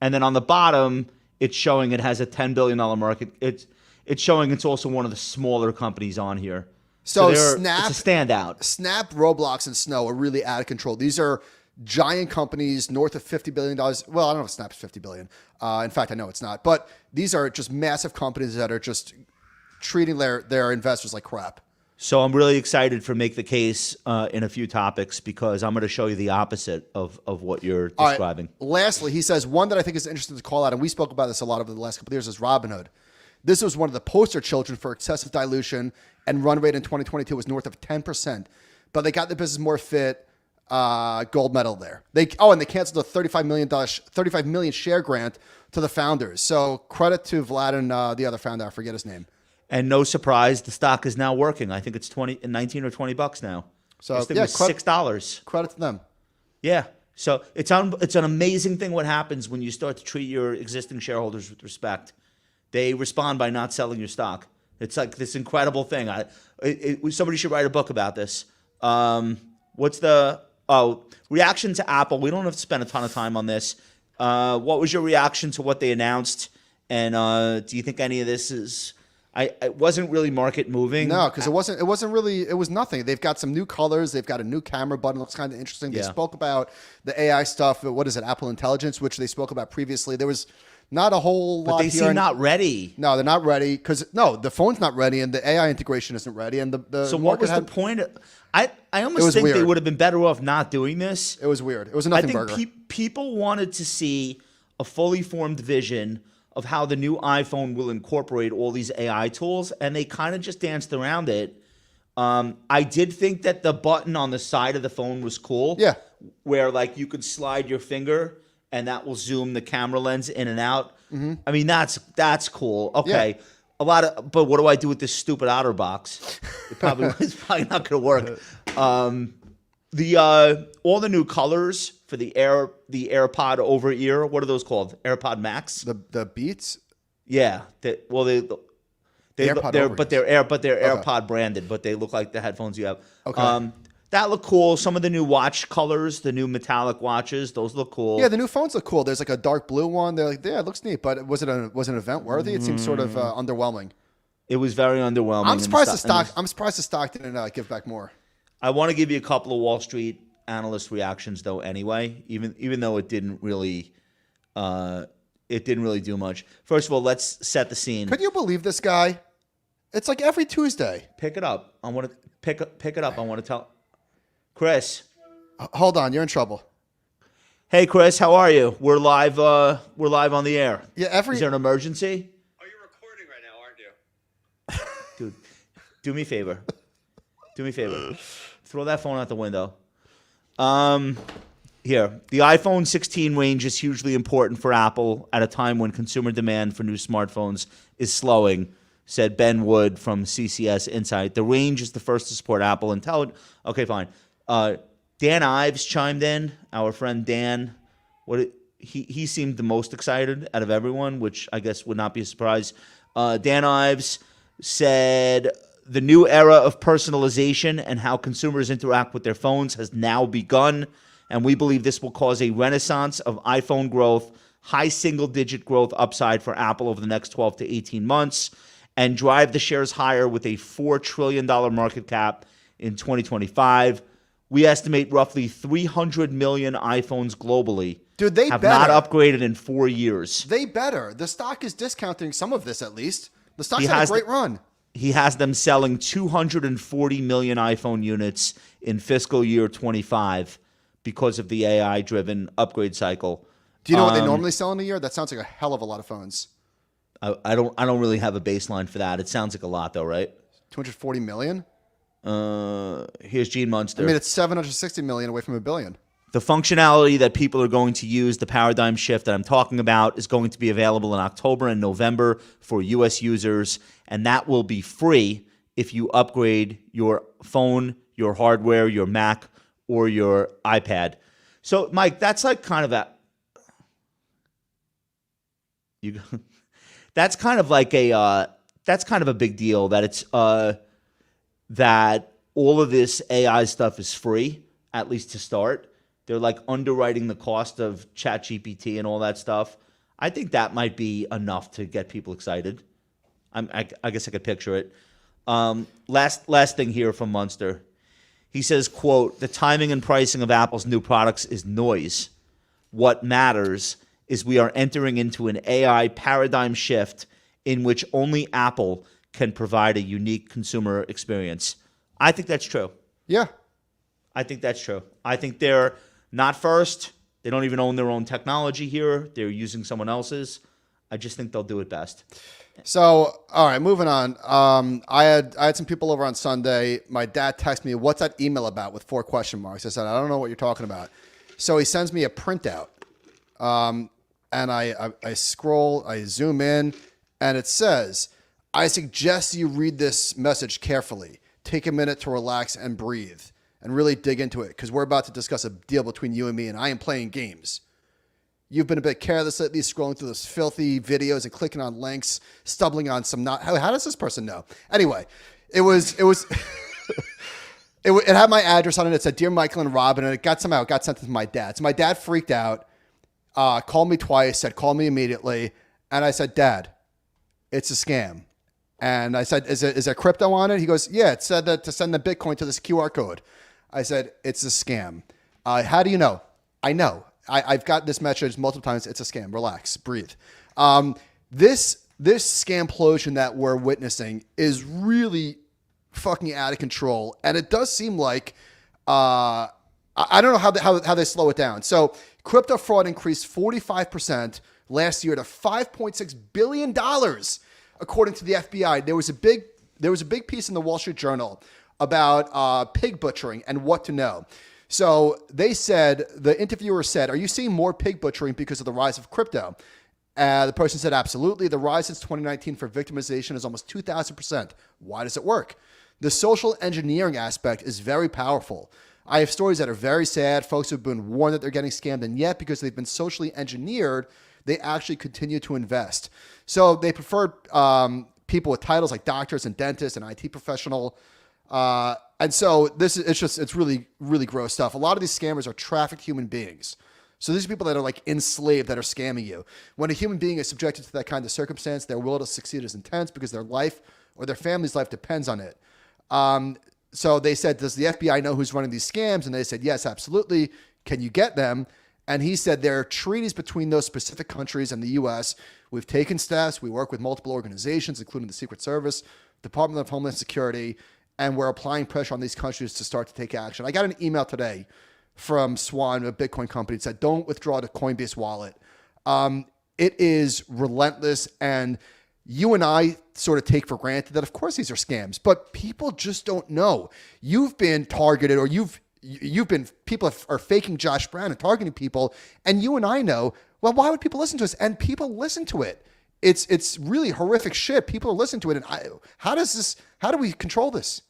And then on the bottom, it's showing it has a $10 billion market. It's showing it's also one of the smaller companies on here. So it's Snap, a standout. Snap, Roblox, and Snow are really out of control. These are giant companies north of $50 billion. Well, I don't know if Snap's $50 billion. In fact, I know it's not. But these are just massive companies that are just treating their investors like crap. So I'm really excited for Make the Case in a few topics because I'm going to show you the opposite of what you're describing. All right. Lastly, he says one that I think is interesting to call out, and we spoke about this a lot over the last couple of years, is Robinhood. This was one of the poster children for excessive dilution, and run rate in 2022 was north of 10%. But they got the business more fit, gold medal there. And they canceled a $35 million share grant to the founders. So credit to Vlad and the other founder. I forget his name. And no surprise, the stock is now working. I think it's 19 or $20 now. So this thing was $6. Credit to them. Yeah. So it's an amazing thing what happens when you start to treat your existing shareholders with respect. They respond by not selling your stock. It's like this incredible thing. Somebody should write a book about this. What's the reaction to Apple? We don't have to spend a ton of time on this. What was your reaction to what they announced? And do you think any of this is? It wasn't really market moving. No, because it wasn't really. It was nothing. They've got some new colors. They've got a new camera button. Looks kind of interesting. They spoke about the AI stuff. What is it? Apple Intelligence, which they spoke about previously. There was not a whole lot. But they seem not ready. No, they're not ready because the phone's not ready and the AI integration isn't ready. And the so what was the point? I almost think they would have been better off not doing this. It was weird. It was a nothing burger. I think people wanted to see a fully formed vision of how the new iPhone will incorporate all these AI tools, and they kind of just danced around it. I did think that the button on the side of the phone was cool. Yeah. Where like you could slide your finger and that will zoom the camera lens in and out. Mm-hmm. I mean, that's cool. Okay. Yeah. But what do I do with this stupid outer box? It's probably not going to work. All the new colors for the AirPod over ear. What are those called? AirPod Max. The Beats. Yeah. They're AirPod branded, but they look like the headphones you have. Okay. That look cool. Some of the new watch colors, the new metallic watches, those look cool. Yeah, the new phones look cool. There's like a dark blue one. They're like, yeah, it looks neat. But was it an event worthy? It seems sort of underwhelming. It was very underwhelming. I'm surprised the stock didn't give back more. I want to give you a couple of Wall Street analyst reactions though. Anyway, even though it didn't really do much. First of all, let's set the scene. Could you believe this guy? It's like every Tuesday. Pick it up. I want to pick it up. I want to tell Chris. Hold on, you're in trouble. Hey, Chris, how are you? We're live. We're live on the air. Yeah. Is there an emergency? Oh, you're recording right now, aren't you? Dude, do me a favor. Throw that phone out the window. Here, the iPhone 16 range is hugely important for Apple at a time when consumer demand for new smartphones is slowing, said Ben Wood from CCS Insight. The range is the first to support Apple Intelligence. Okay, fine. Dan Ives chimed in. Our friend Dan. He seemed the most excited out of everyone, which I guess would not be a surprise. Dan Ives said the new era of personalization and how consumers interact with their phones has now begun, and we believe this will cause a renaissance of iPhone growth, high single-digit growth upside for Apple over the next 12 to 18 months, and drive the shares higher with a $4 trillion market cap in 2025. We estimate roughly 300 million iPhones globally have not upgraded in 4 years. They better. The stock is discounting some of this at least. The stock's had a great run. He has them selling 240 million iPhone units in fiscal year 25 because of the AI-driven upgrade cycle. Do you know what they normally sell in a year? That sounds like a hell of a lot of phones. I don't really have a baseline for that. It sounds like a lot though, right? 240 million? Here's Gene Munster. I mean, it's 760 million away from $1 billion. The functionality that people are going to use, the paradigm shift that I'm talking about, is going to be available in October and November for U.S. users, and that will be free if you upgrade your phone, your hardware, your Mac, or your iPad. So, Mike, that's like kind of that's kind of like that's kind of a big deal that it's that all of this AI stuff is free, at least to start. They're like underwriting the cost of ChatGPT and all that stuff. I think that might be enough to get people excited. I guess I could picture it. Last thing here from Munster. He says, quote, "The timing and pricing of Apple's new products is noise. What matters is we are entering into an AI paradigm shift in which only Apple can provide a unique consumer experience." I think that's true. Yeah. I think that's true. I think they're not first. They don't even own their own technology here. They're using someone else's. I just think they'll do it best. So, all right, moving on. I had some people over on Sunday. My dad texted me, "What's that email about?" with 4 question marks. I said, "I don't know what you're talking about." So he sends me a printout. And I scroll, I zoom in, and it says, "I suggest you read this message carefully. Take a minute to relax and breathe and really dig into it because we're about to discuss a deal between you and me, and I am playing games. You've been a bit careless lately, scrolling through those filthy videos and clicking on links, stumbling on some not. How does this person know?" Anyway, it had my address on it. It said, "Dear Michael and Robin," and it got sent to my dad. So my dad freaked out, called me twice, said, "Call me immediately." And I said, "Dad, it's a scam." And I said, is there crypto on it? He goes, "Yeah, it said that to send the Bitcoin to this QR code." I said, "It's a scam." "How do you know?" "I know. I've got this message multiple times. It's a scam. Relax, breathe." This scam-plosion that we're witnessing is really fucking out of control. And it does seem like, I don't know how they slow it down. So crypto fraud increased 45% last year to $5.6 billion, according to the FBI. There was a big piece in the Wall Street Journal about pig butchering and what to know. So they said, the interviewer said, "Are you seeing more pig butchering because of the rise of crypto?" The person said, "Absolutely. The rise since 2019 for victimization is almost 2,000%. Why does it work? The social engineering aspect is very powerful. I have stories that are very sad. Folks have been warned that they're getting scammed, and yet because they've been socially engineered, they actually continue to invest." So they preferred people with titles like doctors and dentists and IT professional. And so it's really, really gross stuff. A lot of these scammers are trafficked human beings. So these are people that are like enslaved that are scamming you. When a human being is subjected to that kind of circumstance, their will to succeed is intense because their life or their family's life depends on it. So they said, "Does the FBI know who's running these scams?" And they said, "Yes, absolutely. Can you get them?" And he said, "There are treaties between those specific countries and the U.S. We've taken steps. We work with multiple organizations, including the Secret Service, Department of Homeland Security, and we're applying pressure on these countries to start to take action." I got an email today from Swan, a Bitcoin company. It said, "Don't withdraw to Coinbase wallet." It is relentless, and you and I sort of take for granted that, of course, these are scams, but people just don't know. You've been targeted, or people are faking Josh Brown and targeting people, and you and I know, well, why would people listen to us? And people listen to it. It's really horrific shit. People are listening to it, and how do we control this?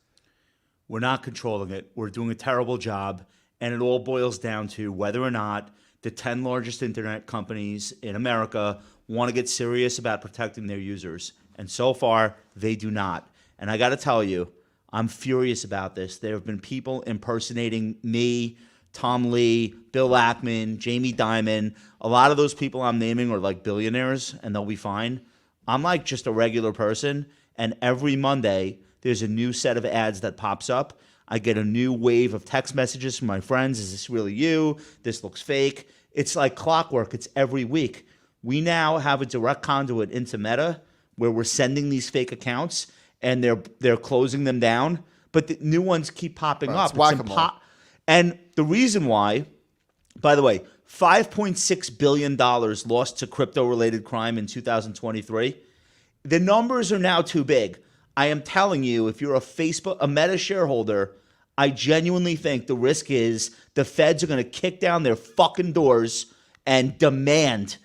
We're not controlling it. We're doing a terrible job. And it all boils down to whether or not the 10 largest internet companies in America want to get serious about protecting their users. And so far, they do not. And I got to tell you, I'm furious about this. There have been people impersonating me, Tom Lee, Bill Ackman, Jamie Dimon. A lot of those people I'm naming are like billionaires, and they'll be fine. I'm like just a regular person. And every Monday, there's a new set of ads that pops up. I get a new wave of text messages from my friends. "Is this really you? This looks fake." It's like clockwork. It's every week. We now have a direct conduit into Meta where we're sending these fake accounts and they're closing them down, but the new ones keep popping up. And the reason why, by the way, $5.6 billion lost to crypto-related crime in 2023. The numbers are now too big. I am telling you, if you're a Meta shareholder, I genuinely think the risk is the feds are going to kick down their fucking doors and demand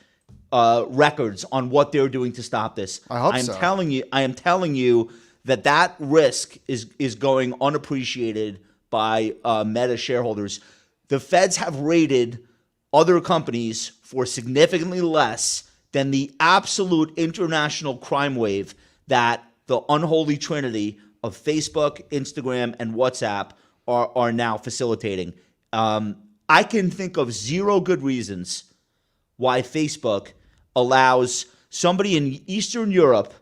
records on what they're doing to stop this. I hope so. I am telling you that risk is going unappreciated by Meta shareholders. The feds have raided other companies for significantly less than the absolute international crime wave that the unholy trinity of Facebook, Instagram, and WhatsApp are now facilitating. I can think of zero good reasons why Facebook allows somebody in Eastern Europe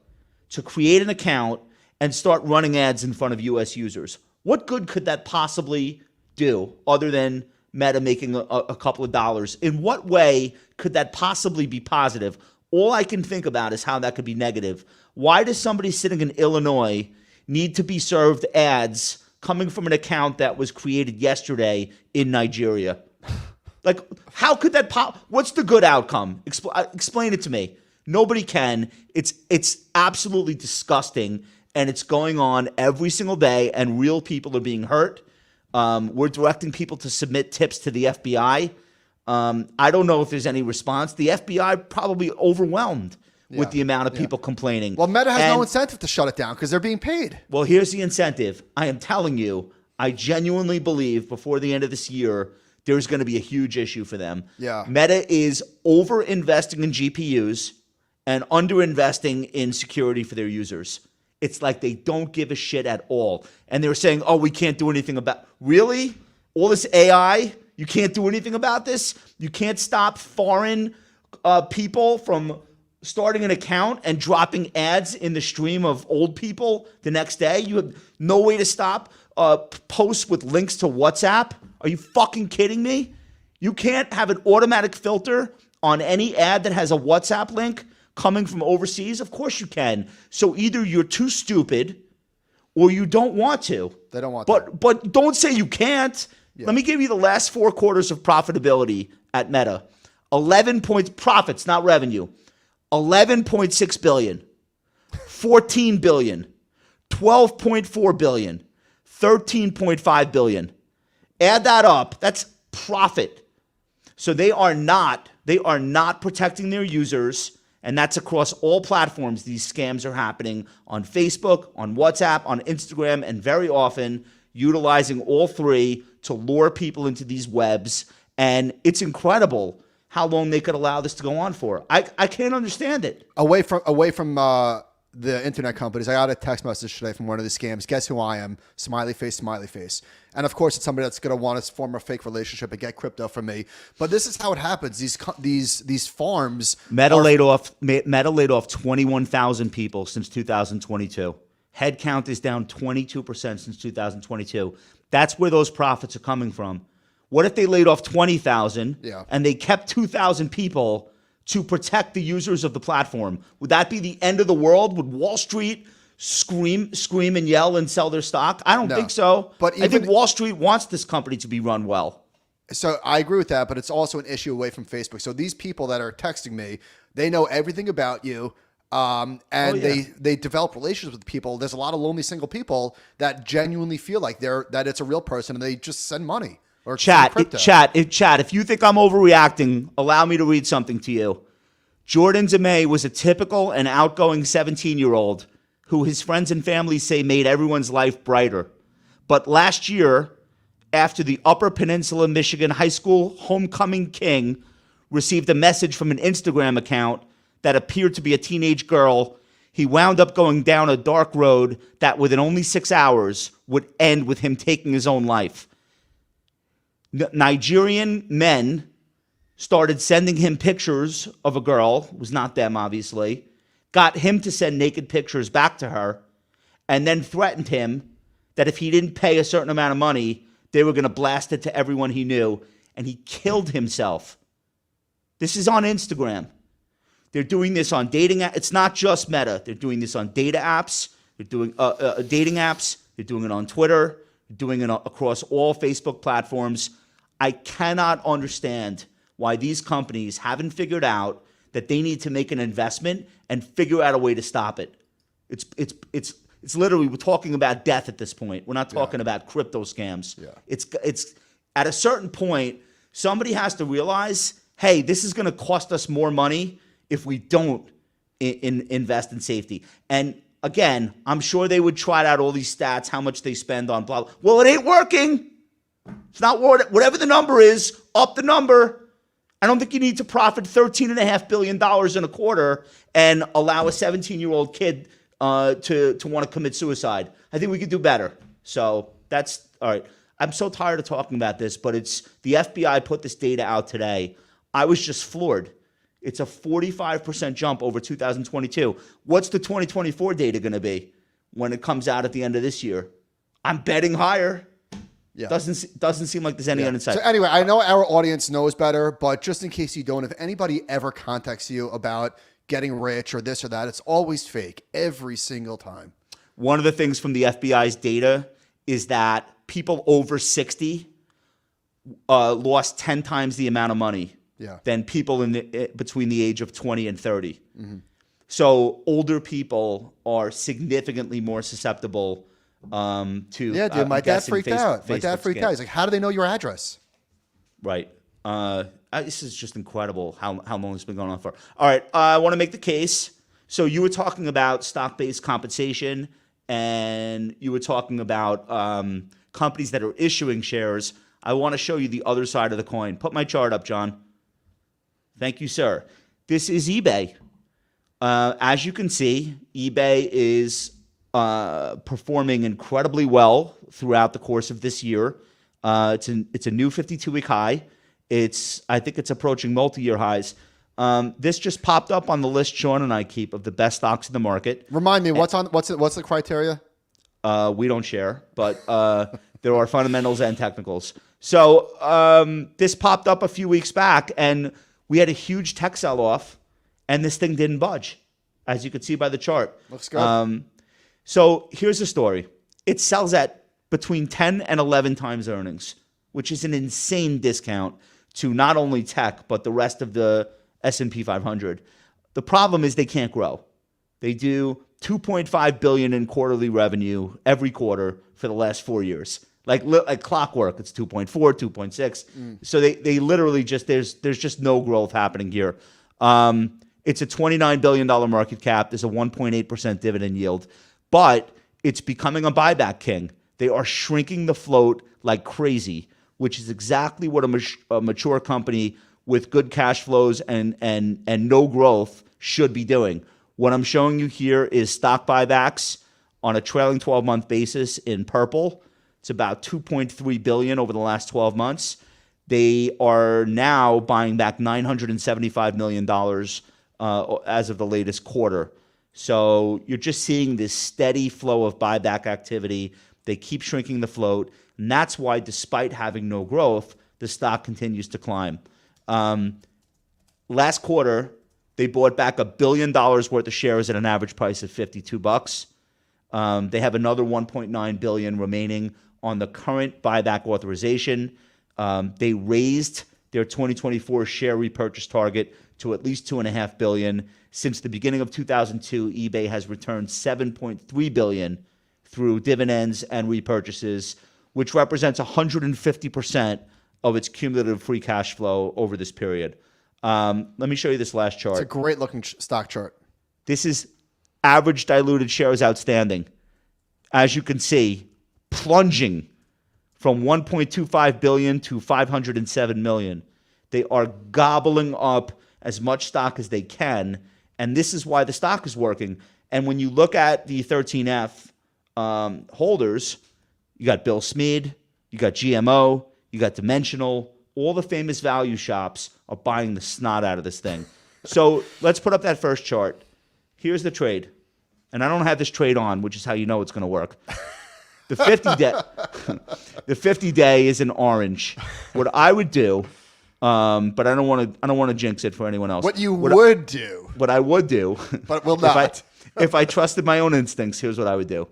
to create an account and start running ads in front of U.S. users. What good could that possibly do other than Meta making a couple of dollars? In what way could that possibly be positive? All I can think about is how that could be negative. Why does somebody sitting in Illinois need to be served ads coming from an account that was created yesterday in Nigeria? Like, how could that what's the good outcome? Explain it to me. Nobody can. It's absolutely disgusting, and it's going on every single day, and real people are being hurt. We're directing people to submit tips to the FBI. I don't know if there's any response. The FBI probably overwhelmed with the amount of people complaining. Well, Meta has no incentive to shut it down because they're being paid. Well, here's the incentive. I am telling you, I genuinely believe before the end of this year, there's going to be a huge issue for them. Yeah. Meta is over-investing in GPUs and under-investing in security for their users. It's like they don't give a shit at all. And they're saying, oh, we can't do anything about... Really? All this AI? You can't do anything about this? You can't stop foreign people from starting an account and dropping ads in the stream of old people the next day? You have no way to stop posts with links to WhatsApp? Are you fucking kidding me? You can't have an automatic filter on any ad that has a WhatsApp link coming from overseas? Of course you can. So either you're too stupid or you don't want to. They don't want to. But don't say you can't. Yeah. Let me give you the last 4 quarters of profitability at Meta. 11 points profits, not revenue. 11.6 billion, 14 billion, 12.4 billion, 13.5 billion. Add that up. That's profit. So they are not protecting their users, and that's across all platforms. These scams are happening on Facebook, on WhatsApp, on Instagram, and very often utilizing all three to lure people into these webs. And it's incredible how long they could allow this to go on for. I can't understand it. Away from the internet companies, I got a text message today from one of the scams. Guess who I am? Smiley face, smiley face. And of course, it's somebody that's going to want to form a fake relationship and get crypto from me. But this is how it happens. These farms. Meta laid off 21,000 people since 2022. Headcount is down 22% since 2022. That's where those profits are coming from. What if they laid off 20,000 and they kept 2,000 people to protect the users of the platform? Would that be the end of the world? Would Wall Street scream and yell and sell their stock? I don't think so. But I think Wall Street wants this company to be run well. So I agree with that, but it's also an issue away from Facebook. So these people that are texting me, they know everything about you. They develop relationships with people. There's a lot of lonely single people that genuinely feel like that it's a real person, and they just send money. Or chat, if you think I'm overreacting, allow me to read something to you. Jordan Zemay was a typical and outgoing 17-year-old who his friends and family say made everyone's life brighter. But last year, after the Upper Peninsula, Michigan high school homecoming king received a message from an Instagram account that appeared to be a teenage girl, he wound up going down a dark road that within only 6 hours would end with him taking his own life. Nigerian men started sending him pictures of a girl, it was not them obviously, got him to send naked pictures back to her, and then threatened him that if he didn't pay a certain amount of money, they were going to blast it to everyone he knew, and he killed himself. This is on Instagram. They're doing this on dating apps. It's not just Meta. They're doing this on data apps. They're doing dating apps. They're doing it on Twitter. They're doing it across all Facebook platforms. I cannot understand why these companies haven't figured out that they need to make an investment and figure out a way to stop it. It's literally, we're talking about death at this point. We're not talking about crypto scams. Yeah. It's at a certain point, somebody has to realize, hey, this is going to cost us more money if we don't invest in safety. And again, I'm sure they would trot out all these stats, how much they spend on blah, blah. Well, it ain't working. It's not whatever the number is, up the number. I don't think you need to profit $13.5 billion in a quarter and allow a 17-year-old kid to want to commit suicide. I think we could do better. So that's all right. I'm so tired of talking about this, but it's the FBI put this data out today. I was just floored. It's a 45% jump over 2022. What's the 2024 data going to be when it comes out at the end of this year? I'm betting higher. Yeah. Doesn't seem like there's any end in sight. So anyway, I know our audience knows better, but just in case you don't, if anybody ever contacts you about getting rich or this or that, it's always fake every single time. One of the things from the FBI's data is that people over 60 lost 10 times the amount of money than people between the age of 20 and 30. Mm-hmm. So older people are significantly more susceptible to. Yeah, dude, my dad freaked out. My dad freaked out. He's like, "How do they know your address?" Right. This is just incredible how long it's been going on for. All right, I want to make the case. So you were talking about stock-based compensation, and you were talking about companies that are issuing shares. I want to show you the other side of the coin. Put my chart up, John. Thank you, sir. This is eBay. As you can see, eBay is performing incredibly well throughout the course of this year. It's a new 52-week high. I think it's approaching multi-year highs. This just popped up on the list Sean and I keep of the best stocks in the market. Remind me, what's the criteria? We don't share, but there are fundamentals and technicals. So this popped up a few weeks back, and we had a huge tech sell-off, and this thing didn't budge, as you can see by the chart. Looks good. So here's the story. It sells at between 10 and 11 times earnings, which is an insane discount to not only tech, but the rest of the S&P 500. The problem is they can't grow. They do $2.5 billion in quarterly revenue every quarter for the last 4 years. Like clockwork, it's 2.4, 2.6. So they literally just, there's just no growth happening here. It's a $29 billion market cap. There's a 1.8% dividend yield, but it's becoming a buyback king. They are shrinking the float like crazy, which is exactly what a mature company with good cash flows and no growth should be doing. What I'm showing you here is stock buybacks on a trailing 12-month basis in purple. It's about $2.3 billion over the last 12 months. They are now buying back $975 million as of the latest quarter. So you're just seeing this steady flow of buyback activity. They keep shrinking the float, and that's why, despite having no growth, the stock continues to climb. Last quarter, they bought back $1 billion worth of shares at an average price of $52. They have another $1.9 billion remaining on the current buyback authorization. They raised their 2024 share repurchase target to at least $2.5 billion. Since the beginning of 2002, eBay has returned $7.3 billion through dividends and repurchases, which represents 150% of its cumulative free cash flow over this period. Let me show you this last chart. It's a great looking stock chart. This is average diluted shares outstanding. As you can see, plunging from 1.25 billion to 507 million. They are gobbling up as much stock as they can, and this is why the stock is working. And when you look at the 13F holders, you got Bill Smead, you got GMO, you got Dimensional, all the famous value shops are buying the snot out of this thing. So let's put up that first chart. Here's the trade. And I don't have this trade on, which is how you know it's going to work. The 50 day is in orange. What I would do, but I don't want to jinx it for anyone else. What would do, but will not. If I trusted my own instincts, here's what I would do.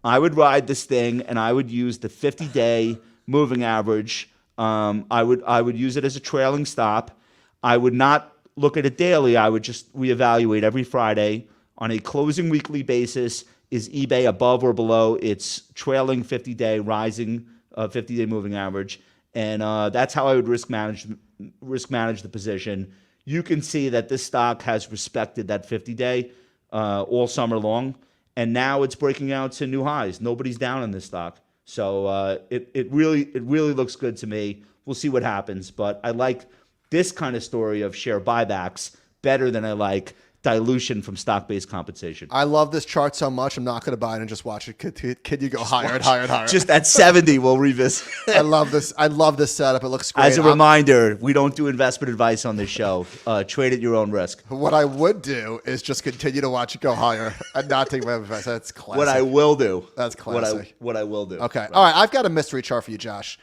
I would ride this thing, and I would use the 50-day moving average. I would use it as a trailing stop. I would not look at it daily. I would just reevaluate every Friday on a closing weekly basis. Is eBay above or below its trailing 50-day rising 50-day moving average? And that's how I would risk manage the position. You can see that this stock has respected that 50-day all summer long, and now it's breaking out to new highs. Nobody's down in this stock, so it really looks good to me. We'll see what happens, but I like this kind of story of share buybacks better than I like dilution from stock-based compensation. I love this chart so much, I'm not going to buy it and just watch it. Could you go higher and higher and higher? Just at 70, we'll revisit. I love this. I love this setup. It looks great. As a reminder, we don't do investment advice on this show. Trade at your own risk. What I would do is just continue to watch it go higher and not take my advice. That's classic. What I will do. That's classic. What I will do. Okay. Right. All right. I've got a mystery chart for you, Josh.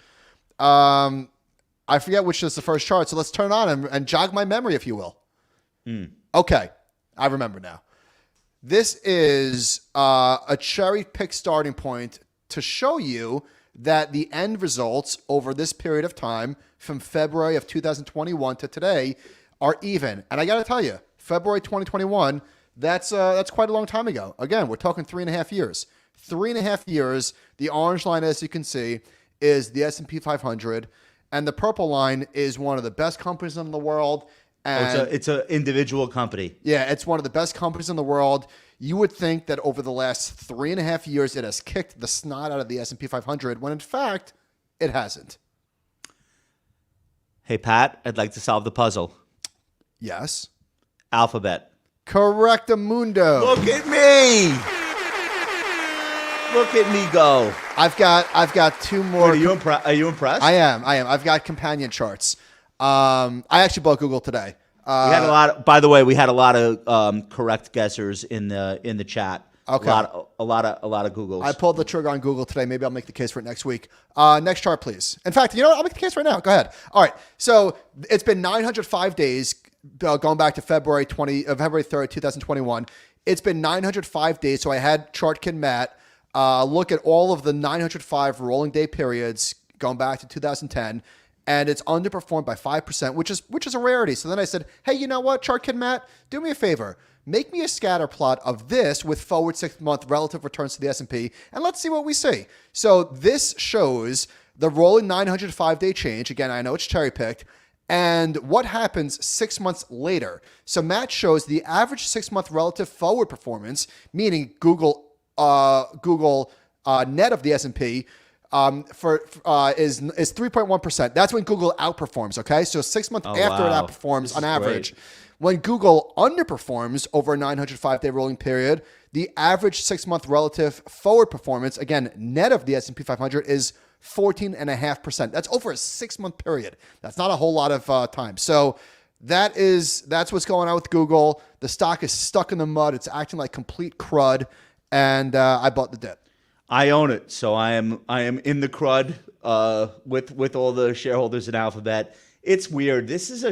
I forget which is the first chart, so let's turn it on and jog my memory, if you will. Okay. I remember now. This is a cherry pick starting point to show you that the end results over this period of time from February of 2021 to today are even. And I got to tell you, February 2021, that's quite a long time ago. Again, we're talking 3.5 years. 3.5 years. The orange line, as you can see, is the S&P 500, and the purple line is one of the best companies in the world. And it's an individual company. Yeah, it's one of the best companies in the world. You would think that over the last 3.5 years, it has kicked the snot out of the S&P 500, when in fact, it hasn't. Hey, Pat, I'd like to solve the puzzle. Yes. Alphabet. Correctamundo. Look at me. Look at me go. I've got two more. Are you impressed? I am. I've got companion charts. I actually bought Google today. We had a lot. By the way, we had a lot of correct guessers in the chat. Okay. A lot of Googles. I pulled the trigger on Google today. Maybe I'll make the case for it next week. Next chart, please. In fact, you know what? I'll make the case right now. Go ahead. All right. So it's been 905 days going back to February 3rd, 2021. It's been 905 days. So I had ChartKid Matt look at all of the 905 rolling day periods going back to 2010. And it's underperformed by 5%, which is a rarity. So then I said, hey, you know what, ChartKid Matt, do me a favor. Make me a scatter plot of this with forward 6-month relative returns to the S&P, and let's see what we see. So this shows the rolling 905-day change. Again, I know it's cherry-picked. And what happens 6 months later. So Matt shows the average 6-month relative forward performance, meaning Google net of the S&P, is 3.1%. That's when Google outperforms. Okay, so 6 months after it outperforms on average. Great. When Google underperforms over a 905-day rolling period, the average 6-month relative forward performance, again net of the S&P 500, is 14.5%. That's over a 6-month period. That's not a whole lot of time. So that's what's going on with Google. The stock is stuck in the mud. It's acting like complete crud, and I bought the dip. I own it, so I am in the crud with all the shareholders in Alphabet. It's weird. This is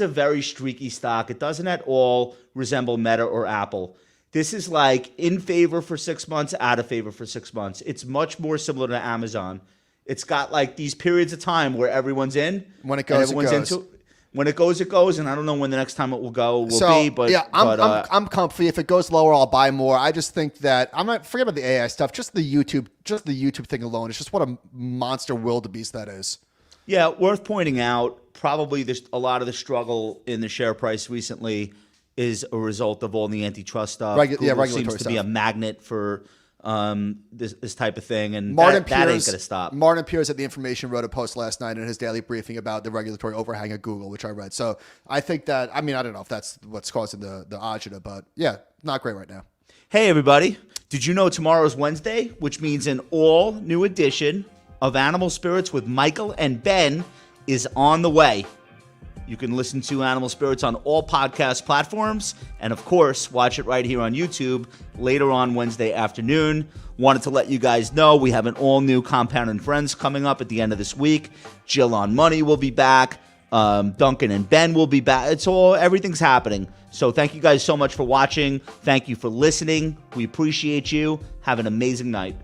a very streaky stock. It doesn't at all resemble Meta or Apple. This is like in favor for 6 months, out of favor for 6 months. It's much more similar to Amazon. It's got like these periods of time where everyone's in. When it goes, it goes. When it goes, it goes, and I don't know when the next time it will be. But yeah, I'm comfy. If it goes lower, I'll buy more. I just think that forget about the AI stuff. Just the YouTube thing alone. It's just what a monster wildebeest that is. Yeah, worth pointing out. Probably a lot of the struggle in the share price recently is a result of all the antitrust stuff. Google seems to be a magnet for this type of thing, and that ain't going to stop. Martin Pierce at The Information wrote a post last night in his daily briefing about the regulatory overhang at Google, which I read. So I think that, I don't know if that's what's causing the agita, but yeah, not great right now. Hey, everybody. Did you know tomorrow's Wednesday, which means an all-new edition of Animal Spirits with Michael and Ben is on the way. You can listen to Animal Spirits on all podcast platforms, and of course, watch it right here on YouTube later on Wednesday afternoon. Wanted to let you guys know we have an all-new Compound and Friends coming up at the end of this week. Jill on Money will be back. Duncan and Ben will be back. Everything's happening. So thank you guys so much for watching. Thank you for listening. We appreciate you. Have an amazing night.